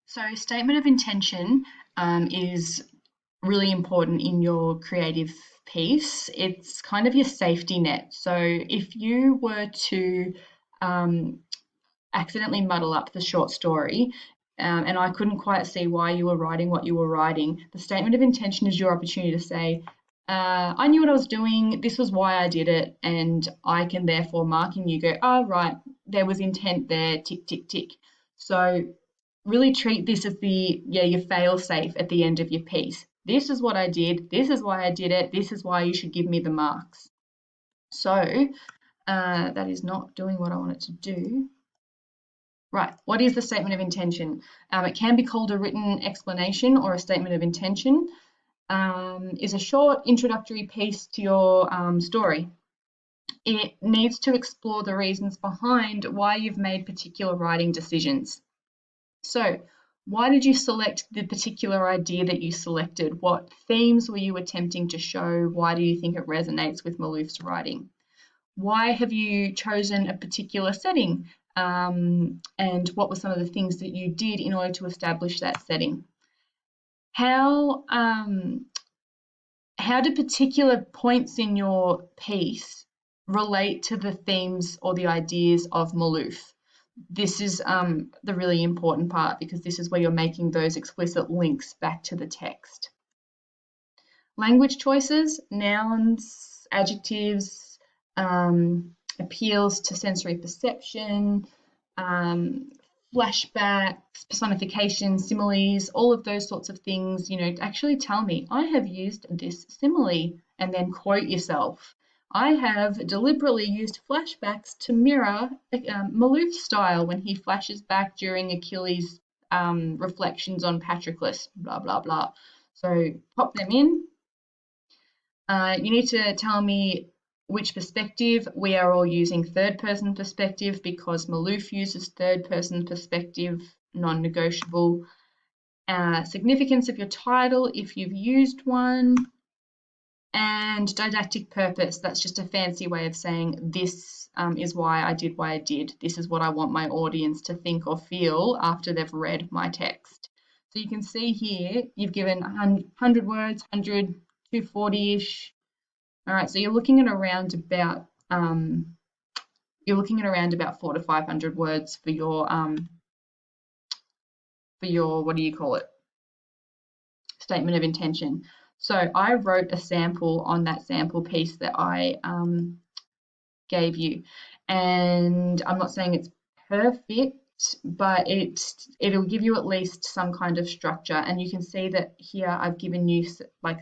So, statement of intention is really important in your creative piece. It's kind of your safety net. So, if you were to um, accidentally muddle up the short story, and I couldn't quite see why you were writing what you were writing, the statement of intention is your opportunity to say, I knew what I was doing, this was why I did it, and I can therefore marking you go, oh, right, there was intent there, tick, tick, tick. So really treat this as your fail safe at the end of your piece. This is what I did, this is why I did it, this is why you should give me the marks. So that is not doing what I want it to do. Right, what is the statement of intention? It can be called a written explanation or a statement of intention. Is a short introductory piece to your story. It needs to explore the reasons behind why you've made particular writing decisions. So, why did you select the particular idea that you selected? What themes were you attempting to show? Why do you think it resonates with Malouf's writing? Why have you chosen a particular setting? And what were some of the things that you did in order to establish that setting? How do particular points in your piece relate to the themes or the ideas of Malouf? This is the really important part because this is where you're making those explicit links back to the text. Language choices, nouns, adjectives, appeals to sensory perception, flashbacks, personification, similes, all of those sorts of things, actually tell me, I have used this simile, and then quote yourself. I have deliberately used flashbacks to mirror Malouf's style when he flashes back during Achilles' reflections on Patroclus, blah, blah, blah. So pop them in. You need to tell me which perspective. We are all using third person perspective because Malouf uses third person perspective, non-negotiable. Significance of your title if you've used one, and didactic purpose. That's just a fancy way of saying this is why I did what I did. This is what I want my audience to think or feel after they've read my text. So you can see here you've given 100 words, 100, 240-ish. All right, so you're looking at around about 400 to 500 words for your what do you call it? Statement of intention. So I wrote a sample on that sample piece that I gave you, and I'm not saying it's perfect, but it'll give you at least some kind of structure. And you can see that here I've given you like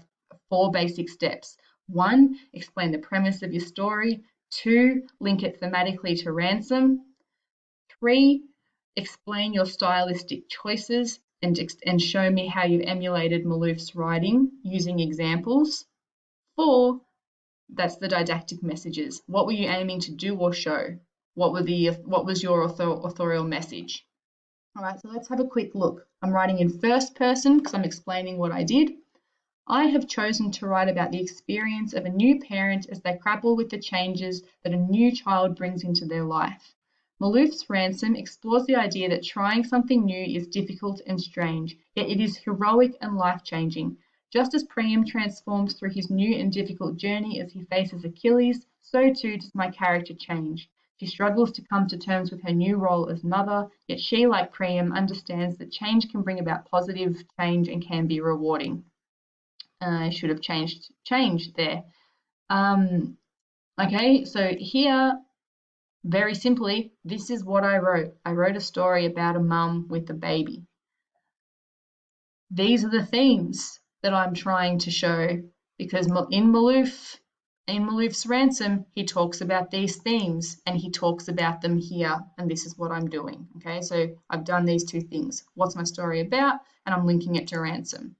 4 basic steps. 1, explain the premise of your story. 2, link it thematically to Ransom. 3, explain your stylistic choices and show me how you've emulated Malouf's writing using examples. 4, that's the didactic messages. What were you aiming to do or show? What was your authorial message? All right, so let's have a quick look. I'm writing in first person because I'm explaining what I did. I have chosen to write about the experience of a new parent as they grapple with the changes that a new child brings into their life. Malouf's Ransom explores the idea that trying something new is difficult and strange, yet it is heroic and life-changing. Just as Priam transforms through his new and difficult journey as he faces Achilles, so too does my character change. She struggles to come to terms with her new role as mother, yet she, like Priam, understands that change can bring about positive change and can be rewarding. I should have changed change there. Okay, so here, very simply, this is what I wrote. I wrote a story about a mum with a baby. These are the themes that I'm trying to show because in Malouf's Ransom, he talks about these themes and he talks about them here, and this is what I'm doing. Okay, so I've done these 2 things. What's my story about? And I'm linking it to Ransom.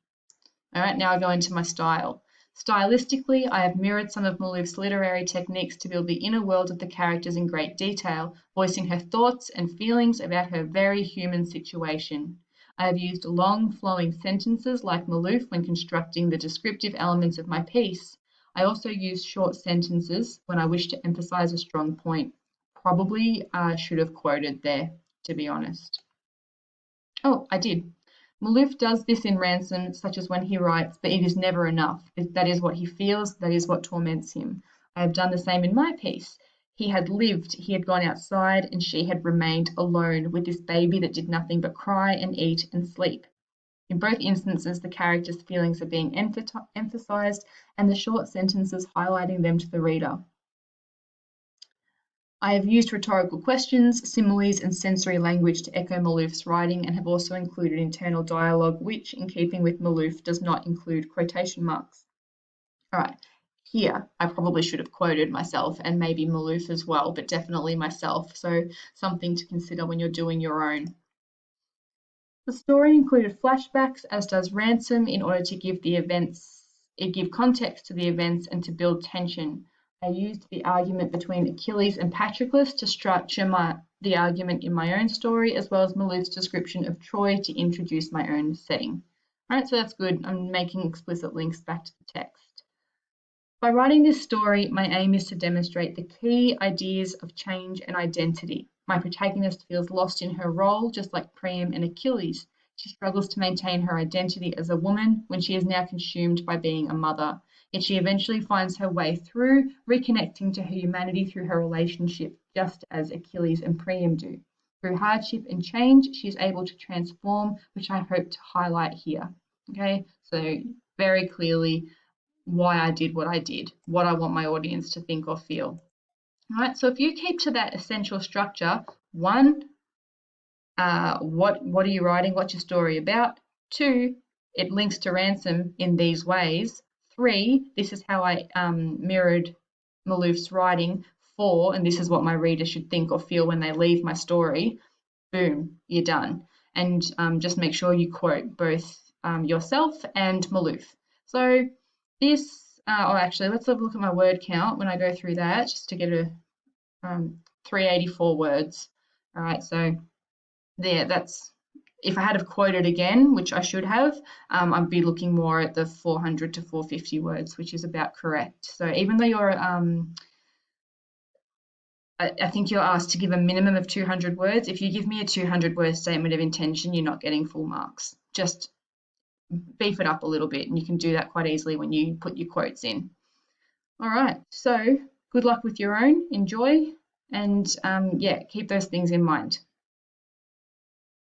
All right, now I go into my style. Stylistically, I have mirrored some of Malouf's literary techniques to build the inner world of the characters in great detail, voicing her thoughts and feelings about her very human situation. I have used long, flowing sentences like Malouf when constructing the descriptive elements of my piece. I also use short sentences when I wish to emphasize a strong point. Probably should have quoted there, to be honest. Oh, I did. Maloof does this in Ransom, such as when he writes, but it is never enough. That is what he feels, that is what torments him. I have done the same in my piece. He had lived, he had gone outside, and she had remained alone with this baby that did nothing but cry and eat and sleep. In both instances, the characters' feelings are being emphasized and the short sentences highlighting them to the reader. I have used rhetorical questions, similes, and sensory language to echo Maloof's writing and have also included internal dialogue, which, in keeping with Maloof, does not include quotation marks. All right, here I probably should have quoted myself and maybe Maloof as well, but definitely myself. So something to consider when you're doing your own. The story included flashbacks, as does Ransom, in order to give context to the events and to build tension. I used the argument between Achilles and Patroclus to structure the argument in my own story, as well as Maloof's description of Troy to introduce my own setting. All right, so that's good. I'm making explicit links back to the text. By writing this story, my aim is to demonstrate the key ideas of change and identity. My protagonist feels lost in her role, just like Priam and Achilles. She struggles to maintain her identity as a woman when she is now consumed by being a mother. Yet she eventually finds her way through, reconnecting to her humanity through her relationship, just as Achilles and Priam do. Through hardship and change, she is able to transform, which I hope to highlight here. Okay, so very clearly why I did what I did, what I want my audience to think or feel. All right, so if you keep to that essential structure, one, what are you writing? What's your story about? Two, it links to Ransom in these ways. Three, this is how I mirrored Maloof's writing. Four, and this is what my reader should think or feel when they leave my story. Boom, you're done. And just make sure you quote both yourself and Maloof. So this, actually, let's have a look at my word count when I go through that, just to get a 384 words. All right, so there, that's, if I had have quoted again, which I should have, I'd be looking more at the 400 to 450 words, which is about correct. So even though you're, I think you're asked to give a minimum of 200 words. If you give me a 200-word statement of intention, you're not getting full marks. Just beef it up a little bit, and you can do that quite easily when you put your quotes in. All right, so good luck with your own, enjoy, and yeah, keep those things in mind.